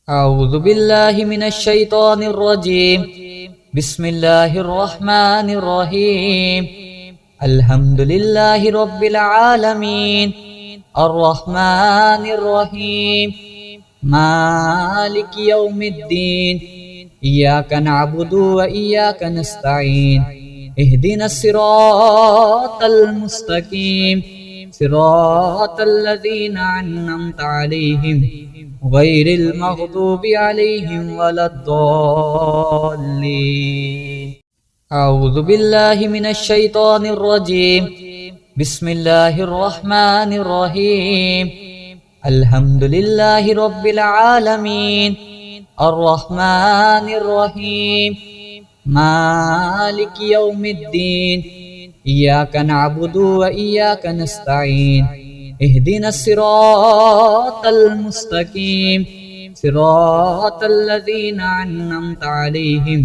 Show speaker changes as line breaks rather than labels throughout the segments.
أعوذ بالله من الشيطان الرجيم. بسم الله الرحمن الرحيم. الحمد لله رب العالمين الرحمن الرحيم مالك يوم الدين إياك نعبد وإياك نستعين اهدنا الصراط المستقيم صراط الذين أنعمت عليهم غير المغضوب عليهم ولا الضالين. أعوذ بالله من الشيطان الرجيم. بسم الله الرحمن الرحيم. الحمد لله رب العالمين الرحمن الرحيم مالك يوم الدين إياك نعبد وإياك نستعين اهدنا الصراط المستقيم صراط الذين أنعمت عليهم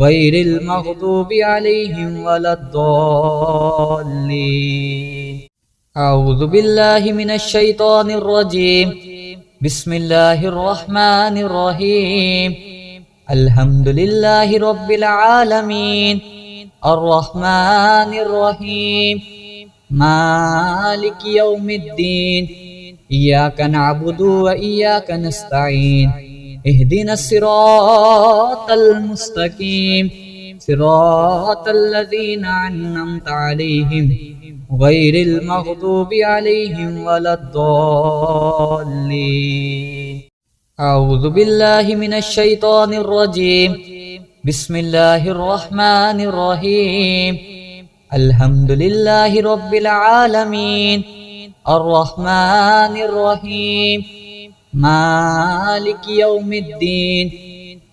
غير المغضوب عليهم ولا الضالين. أعوذ بالله من الشيطان الرجيم. بسم الله الرحمن الرحيم. الحمد لله رب العالمين الرحمن الرحيم مالك يوم الدين إياك نعبد وإياك نستعين اهدنا الصراط المستقيم صراط الذين أنعمت عليهم غير المغضوب عليهم ولا الضالين. أعوذ بالله من الشيطان الرجيم. بسم الله الرحمن الرحيم. الحمد لله رب العالمين الرحمن الرحيم مالك يوم الدين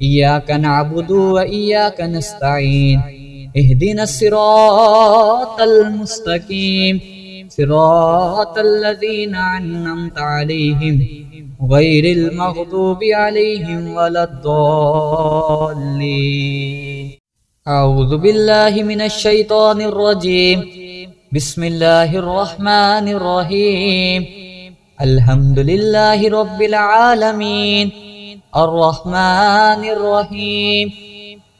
إياك نعبد وإياك نستعين اهدنا الصراط المستقيم صراط الذين أنعمت عليهم غير المغضوب عليهم ولا الضالين. أعوذ بالله من الشيطان الرجيم. بسم الله الرحمن الرحيم. الحمد لله رب العالمين الرحمن الرحيم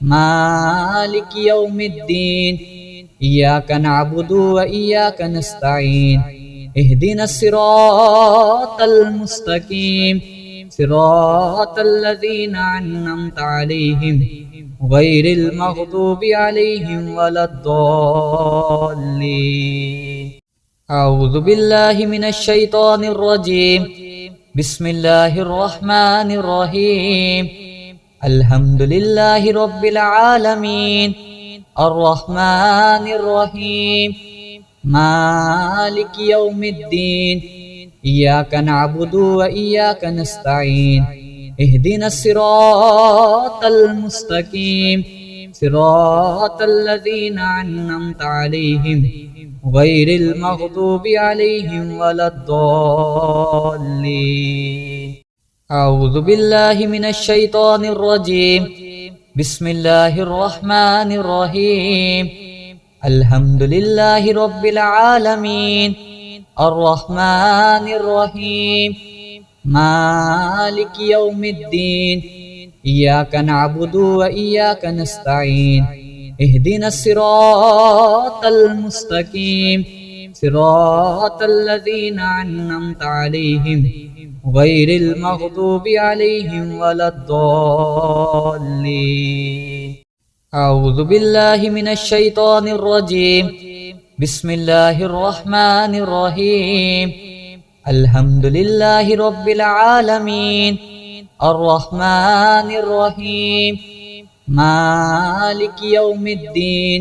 مالك يوم الدين إياك نعبد وإياك نستعين اهدنا الصراط المستقيم صراط الذين أنعمت عليهم غير المغضوب عليهم ولا الضالين. أعوذ بالله من الشيطان الرجيم. بسم الله الرحمن الرحيم. الحمد لله رب العالمين الرحمن الرحيم مالك يوم الدين إياك نعبد وإياك نستعين اهدنا الصراط المستقيم صراط الذين أنعمت عليهم غير المغضوب عليهم ولا الضالين. أعوذ بالله من الشيطان الرجيم. بسم الله الرحمن الرحيم. الحمد لله رب العالمين الرحمن الرحيم مالك يوم الدين إياك نعبد وإياك نستعين اهدنا الصراط المستقيم صراط الذين أنعمت عليهم غير المغضوب عليهم ولا الضالين. أعوذ بالله من الشيطان الرجيم. بسم الله الرحمن الرحيم. الحمد لله رب العالمين الرحمن الرحيم مالك يوم الدين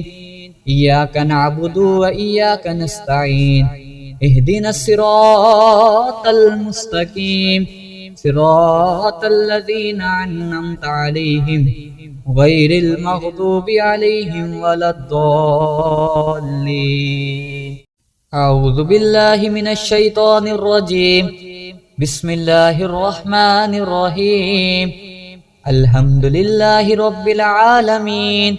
إياك نعبد وإياك نستعين اهدنا الصراط المستقيم صراط الذين أنعمت عليهم غير المغضوب عليهم ولا الضالين. أعوذ بالله من الشيطان الرجيم. بسم الله الرحمن الرحيم. الحمد لله رب العالمين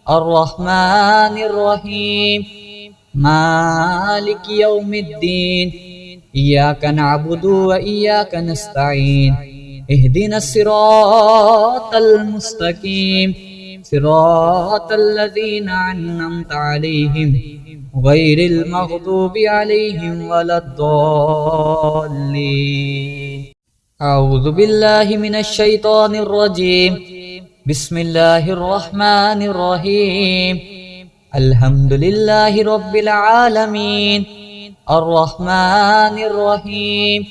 الرحمن الرحيم مالك يوم الدين إياك نعبد وإياك نستعين اهدنا الصراط المستقيم صراط الذين أنعمت عليهم غير المغضوب عليهم ولا الضالين أعوذ بالله من الشيطان الرجيم بسم الله الرحمن الرحيم الحمد لله رب العالمين الرحمن الرحيم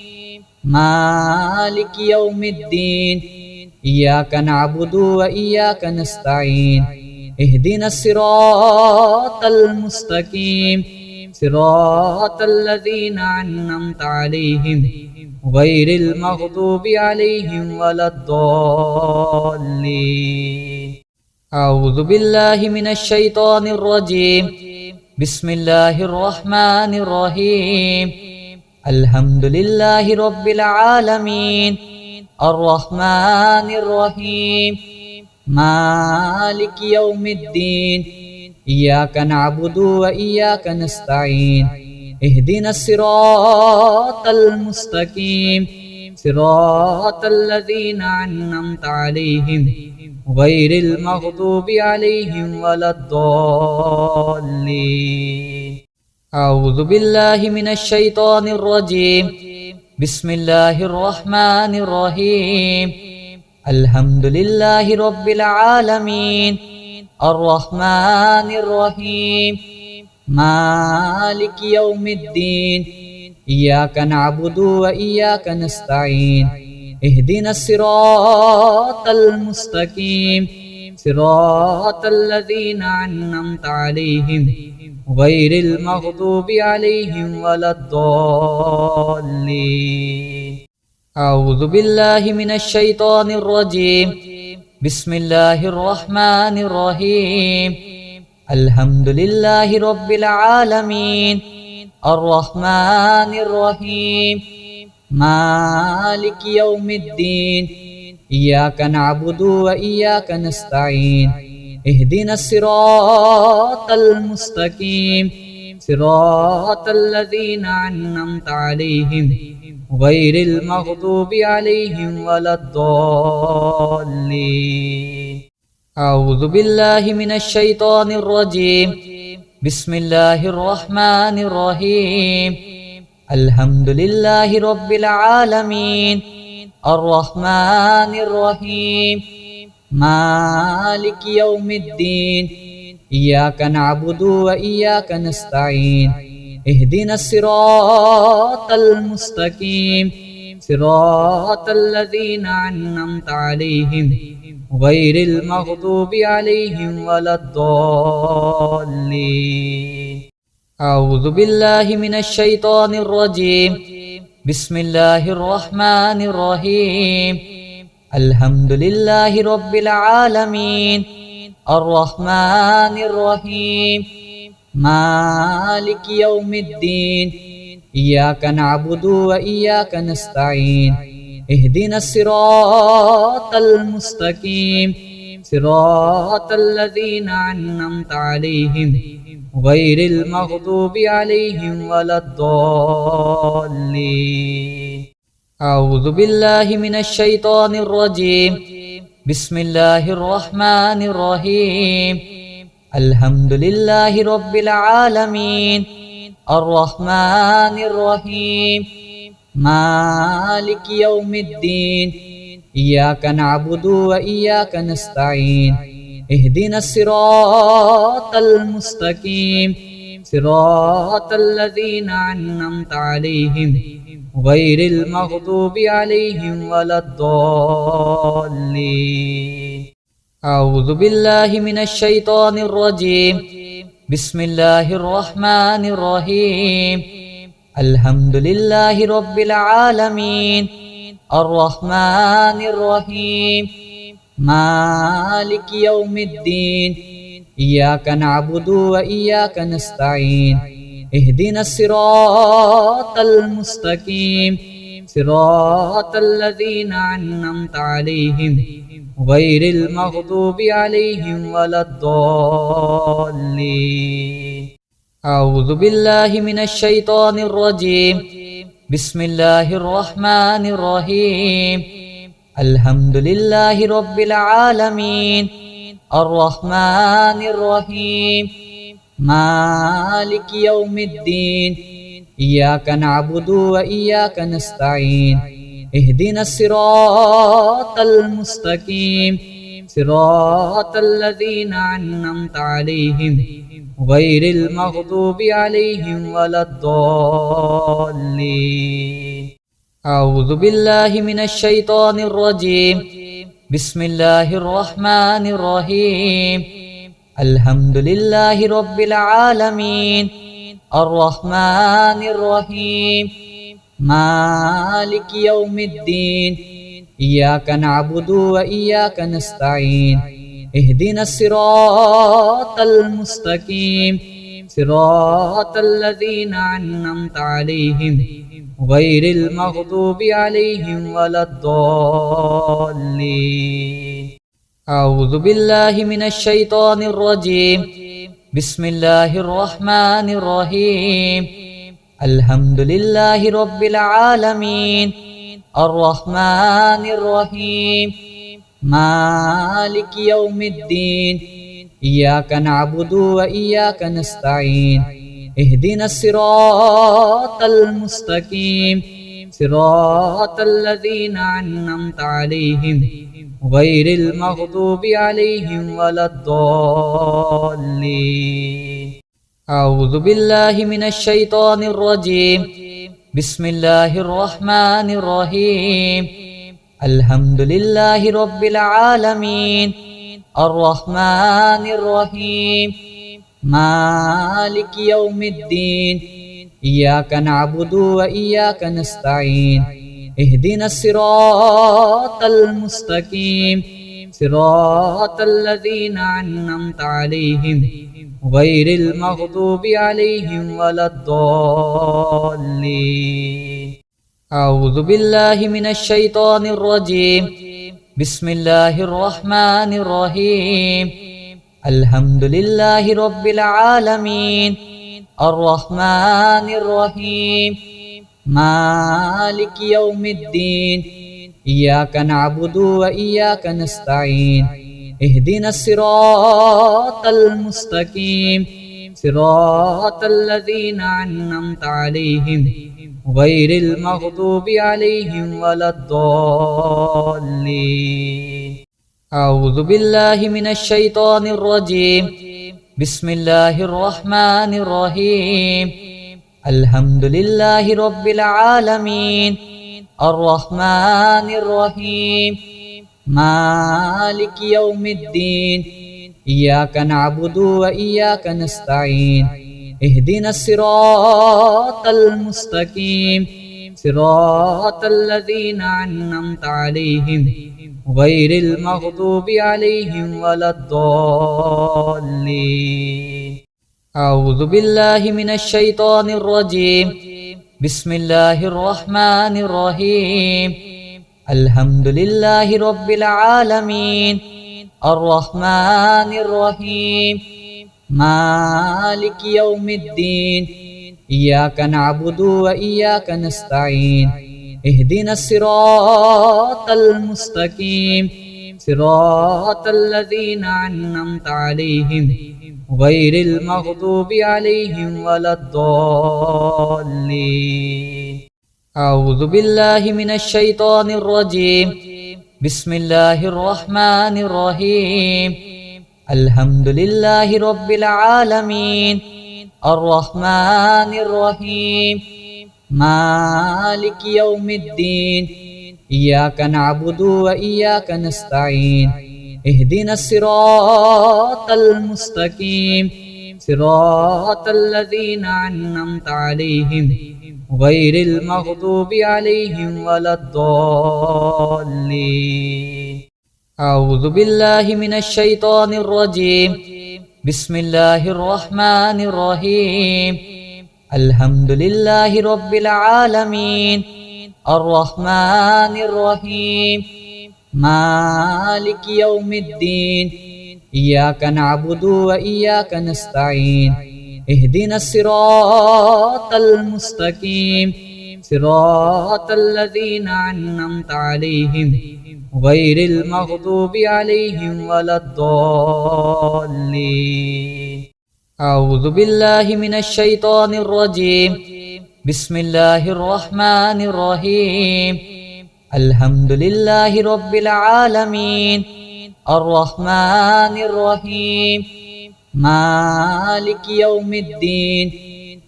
مالك يوم الدين إياك نعبد وإياك نستعين اهدنا الصراط المستقيم صراط الذين أنعمت عليهم غير المغضوب عليهم ولا الضالين أعوذ بالله من الشيطان الرجيم بسم الله الرحمن الرحيم الحمد لله رب العالمين الرحمن الرحيم مالك يوم الدين إياك نعبد وإياك نستعين اهدنا الصراط المستقيم صراط الذين أنعمت عليهم غير المغضوب عليهم ولا الضالين أعوذ بالله من الشيطان الرجيم بسم الله الرحمن الرحيم الحمد لله رب العالمين الرحمن الرحيم مالك يوم الدين إياك نعبد وإياك نستعين اهدنا الصراط المستقيم صراط الذين أنعمت عليهم غير المغضوب عليهم ولا الضالين أعوذ بالله من الشيطان الرجيم بسم الله الرحمن الرحيم الحمد لله رب العالمين الرحمن الرحيم مالك يوم الدين إياك نعبد وإياك نستعين اهدنا الصراط المستقيم صراط الذين أنعمت عليهم غير المغضوب عليهم ولا الضالين أعوذ بالله من الشيطان الرجيم بسم الله الرحمن الرحيم الحمد لله رب العالمين الرحمن الرحيم مالك يوم الدين إياك نعبد وإياك نستعين اهدنا الصراط المستقيم صراط الذين أنعمت عليهم غير المغضوب عليهم ولا الضالين أعوذ بالله من الشيطان الرجيم بسم الله الرحمن الرحيم الحمد لله رب العالمين الرحمن الرحيم مالك يوم الدين إياك نعبد وإياك نستعين اهدنا الصراط المستقيم صراط الذين أنعمت عليهم غير المغضوب عليهم ولا الضالين أعوذ بالله من الشيطان الرجيم بسم الله الرحمن الرحيم الحمد لله رب العالمين الرحمن الرحيم مالك يوم الدين إياك نعبد وإياك نستعين اهدنا الصراط المستقيم صراط الذين أنعمت عليهم غير المغضوب عليهم ولا الضالين أعوذ بالله من الشيطان الرجيم بسم الله الرحمن الرحيم الحمد لله رب العالمين الرحمن الرحيم مالك يوم الدين إياك نعبد وإياك نستعين اهدنا الصراط المستقيم صراط الذين أنعمت عليهم غير المغضوب عليهم ولا الضالين أعوذ بالله من الشيطان الرجيم بسم الله الرحمن الرحيم الحمد لله رب العالمين الرحمن الرحيم مالك يوم الدين إياك نعبد وإياك نستعين اهدنا الصراط المستقيم صراط الذين أنعمت عليهم غير المغضوب عليهم ولا الضالين أعوذ بالله من الشيطان الرجيم بسم الله الرحمن الرحيم الحمد لله رب العالمين الرحمن الرحيم مالك يوم الدين إياك نعبد وإياك نستعين اهدنا الصراط المستقيم صراط الذين أنعمت عليهم غير المغضوب عليهم ولا الضالين أعوذ بالله من الشيطان الرجيم بسم الله الرحمن الرحيم الحمد لله رب العالمين الرحمن الرحيم مالك يوم الدين إياك نعبد وإياك نستعين اهدنا الصراط المستقيم صراط الذين أنعمت عليهم غير المغضوب عليهم ولا الضالين أعوذ بالله من الشيطان الرجيم بسم الله الرحمن الرحيم الحمد لله رب العالمين الرحمن الرحيم مالك يوم الدين إياك نعبد وإياك نستعين اهدنا الصراط المستقيم صراط الذين أنعمت عليهم غير المغضوب عليهم ولا الضالين أعوذ بالله من الشيطان الرجيم بسم الله الرحمن الرحيم الحمد لله رب العالمين الرحمن الرحيم مالك يوم الدين إياك نعبد وإياك نستعين اهدنا الصراط المستقيم صراط الذين أنعمت عليهم غير المغضوب عليهم ولا الضالين أعوذ بالله من الشيطان الرجيم بسم الله الرحمن الرحيم الحمد لله رب العالمين الرحمن الرحيم مالك يوم الدين إياك نعبد وإياك نستعين اهدنا الصراط المستقيم صراط الذين أنعمت عليهم غير المغضوب عليهم ولا الضالين أعوذ بالله من الشيطان الرجيم بسم الله الرحمن الرحيم الحمد لله رب العالمين الرحمن الرحيم مالك يوم الدين إياك نعبد وإياك نستعين اهدنا الصراط المستقيم صراط الذين أنعمت عليهم غير المغضوب عليهم ولا الضالين أعوذ بالله من الشيطان الرجيم بسم الله الرحمن الرحيم الحمد لله رب العالمين الرحمن الرحيم مالك يوم الدين إياك نعبد وإياك نستعين اهدنا الصراط المستقيم صراط الذين أنعمت عليهم غير المغضوب عليهم ولا الضالين أعوذ بالله من الشيطان الرجيم بسم الله الرحمن الرحيم الحمد لله رب العالمين الرحمن الرحيم مالك يوم الدين إياك نعبد وإياك نستعين اهدنا الصراط المستقيم صراط الذين أنعمت عليهم غير المغضوب عليهم ولا الضالين. أعوذ بالله من الشيطان الرجيم. بسم الله الرحمن الرحيم. الحمد لله رب العالمين الرحمن الرحيم مالك يوم الدين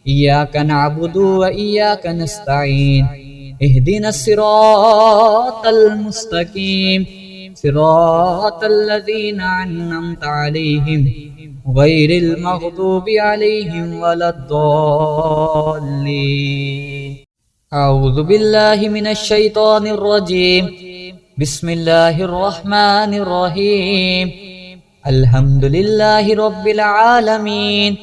إياك نعبد وإياك نستعين اهدنا الصراط المستقيم صراط الذين أنعمت عليهم غير المغضوب عليهم ولا الضالين. أعوذ بالله من الشيطان الرجيم. بسم الله الرحمن الرحيم. الحمد لله رب العالمين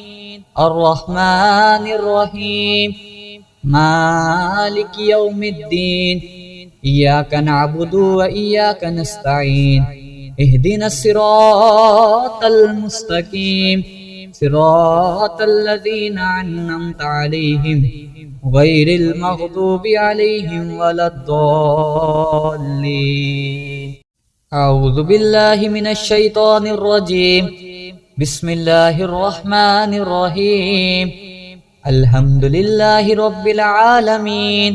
الرحمن الرحيم مالك يوم الدين إياك نعبد وإياك نستعين اهدنا الصراط المستقيم صراط الذين أنعمت عليهم غير المغضوب عليهم ولا الضالين. أعوذ بالله من الشيطان الرجيم. بسم الله الرحمن الرحيم. الحمد لله رب العالمين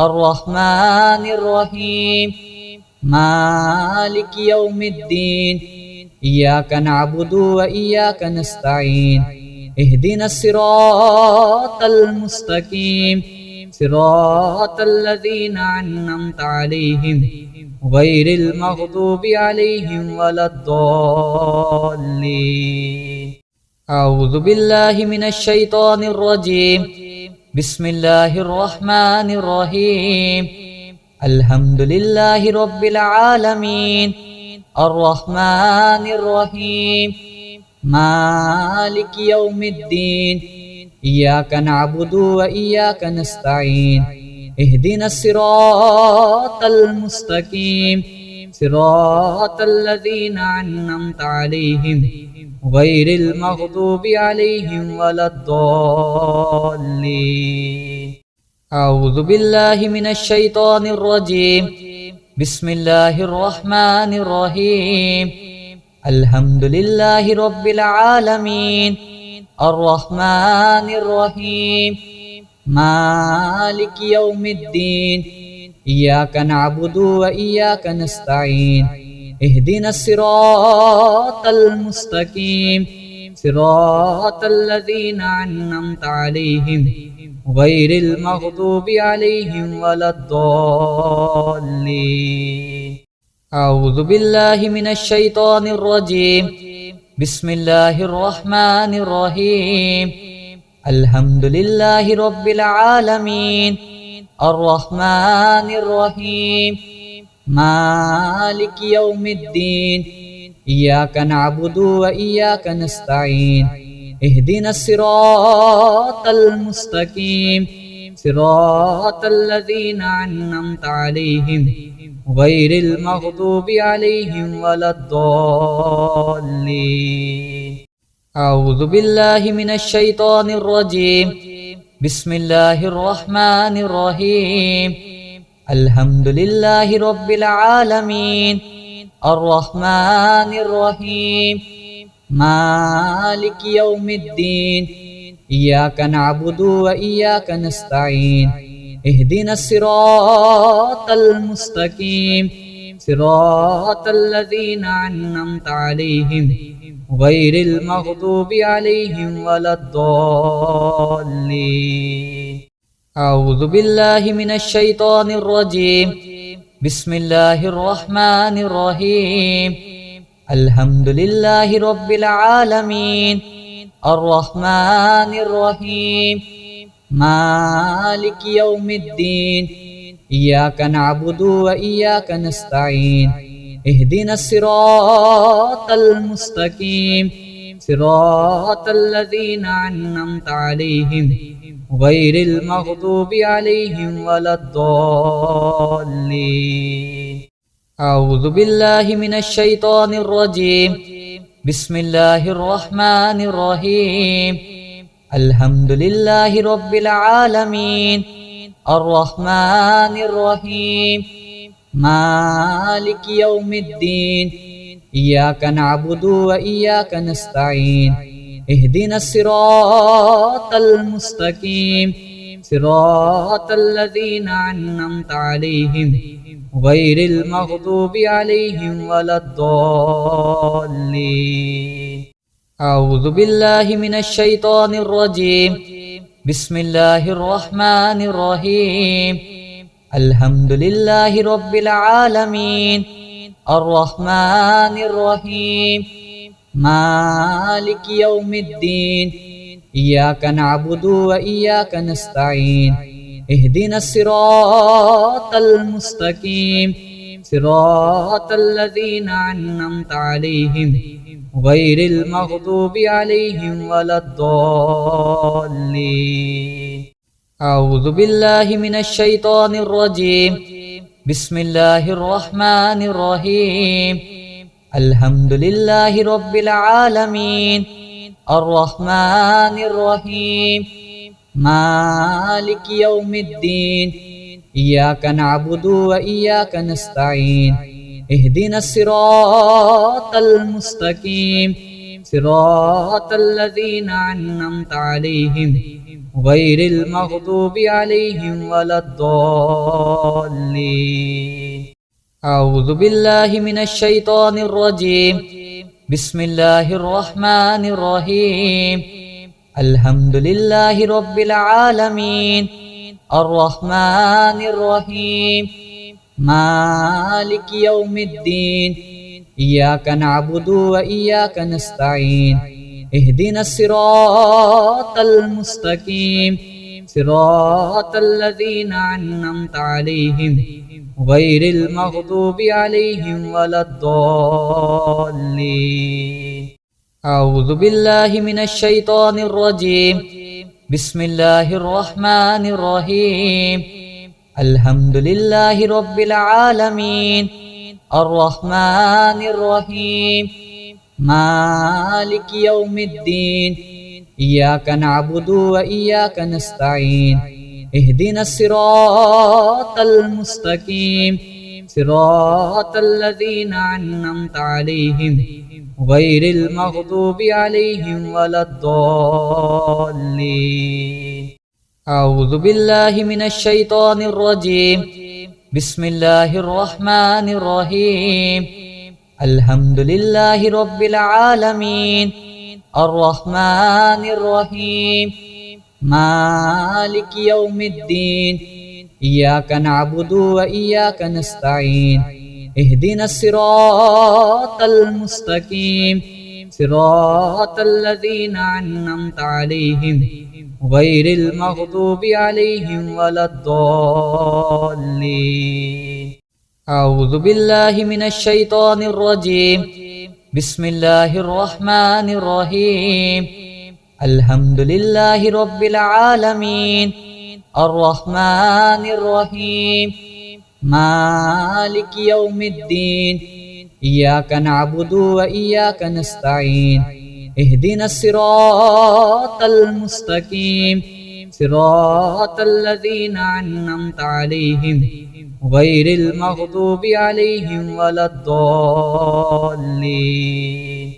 الرحمن الرحيم مالك يوم الدين إياك نعبد وإياك نستعين اهدنا الصراط المستقيم صراط الذين أنعمت عليهم غير المغضوب عليهم ولا الضالين. أعوذ بالله من الشيطان الرجيم. بسم الله الرحمن الرحيم. الحمد لله رب العالمين الرحمن الرحيم مالك يوم الدين إياك نعبد وإياك نستعين اهدنا الصراط المستقيم صراط الذين أنعمت عليهم غير المغضوب عليهم ولا الضالين. أعوذ بالله من الشيطان الرجيم. بسم الله الرحمن الرحيم. الحمد لله رب العالمين الرحمن الرحيم مالك يوم الدين إياك نعبد وإياك نستعين اهدنا الصراط المستقيم صراط الذين أنعمت عليهم غير المغضوب عليهم ولا الضالين. أعوذ بالله من الشيطان الرجيم. بسم الله الرحمن الرحيم. الحمد لله رب العالمين الرحمن الرحيم مالك يوم الدين إياك نعبد وإياك نستعين اهدنا الصراط المستقيم صراط الذين أنعمت عليهم غير المغضوب عليهم ولا الضالين. أعوذ بالله من الشيطان الرجيم. بسم الله الرحمن الرحيم. الحمد لله رب العالمين الرحمن الرحيم مالك يوم الدين إياك نعبد وإياك نستعين اهدنا الصراط المستقيم صراط الذين أنعمت عليهم غير المغضوب عليهم ولا الضالين. أعوذ بالله من الشيطان الرجيم. بسم الله الرحمن الرحيم. الحمد لله رب العالمين الرحمن الرحيم مالك يوم الدين إياك نعبد وإياك نستعين اهدنا الصراط المستقيم صراط الذين أنعمت عليهم غير المغضوب عليهم ولا الضالين. أعوذ بالله من الشيطان الرجيم. بسم الله الرحمن الرحيم. الحمد لله رب العالمين الرحمن الرحيم مالك يوم الدين إياك نعبد وإياك نستعين اهدنا الصراط المستقيم صراط الذين أنعمت عليهم غير المغضوب عليهم ولا الضالين أعوذ بالله من الشيطان الرجيم بسم الله الرحمن الرحيم الحمد لله رب العالمين الرحمن الرحيم مالك يوم الدين إياك نعبد وإياك نستعين اهدنا الصراط المستقيم صراط الذين أنعمت عليهم غير المغضوب عليهم ولا الضالين أعوذ بالله من الشيطان الرجيم بسم الله الرحمن الرحيم الحمد لله رب العالمين الرحمن الرحيم مالك يوم الدين إياك نعبد وإياك نستعين اهدنا الصراط المستقيم صراط الذين أنعمت عليهم غير المغضوب عليهم ولا الضالين أعوذ بالله من الشيطان الرجيم بسم الله الرحمن الرحيم الحمد لله رب العالمين الرحمن الرحيم مالك يوم الدين إياك نعبد وإياك نستعين اهدنا الصراط المستقيم صراط الذين أنعمت عليهم غير المغضوب عليهم ولا الضالين أعوذ بالله من الشيطان الرجيم بسم الله الرحمن الرحيم الحمد لله رب العالمين الرحمن الرحيم مالك يوم الدين إياك نعبد وإياك نستعين اهدنا الصراط المستقيم صراط الذين أنعمت عليهم غير المغضوب عليهم ولا الضالين أعوذ بالله من الشيطان الرجيم بسم الله الرحمن الرحيم الحمد لله رب العالمين الرحمن الرحيم مالك يوم الدين إياك نعبد وإياك نستعين اهدنا الصراط المستقيم صراط الذين أنعمت عليهم غير المغضوب عليهم ولا الضالين أعوذ بالله من الشيطان الرجيم بسم الله الرحمن الرحيم الحمد لله رب العالمين الرحمن الرحيم مالك يوم الدين إياك نعبد وإياك نستعين اهدنا الصراط المستقيم صراط الذين أنعمت عليهم غير المغضوب عليهم ولا الضالين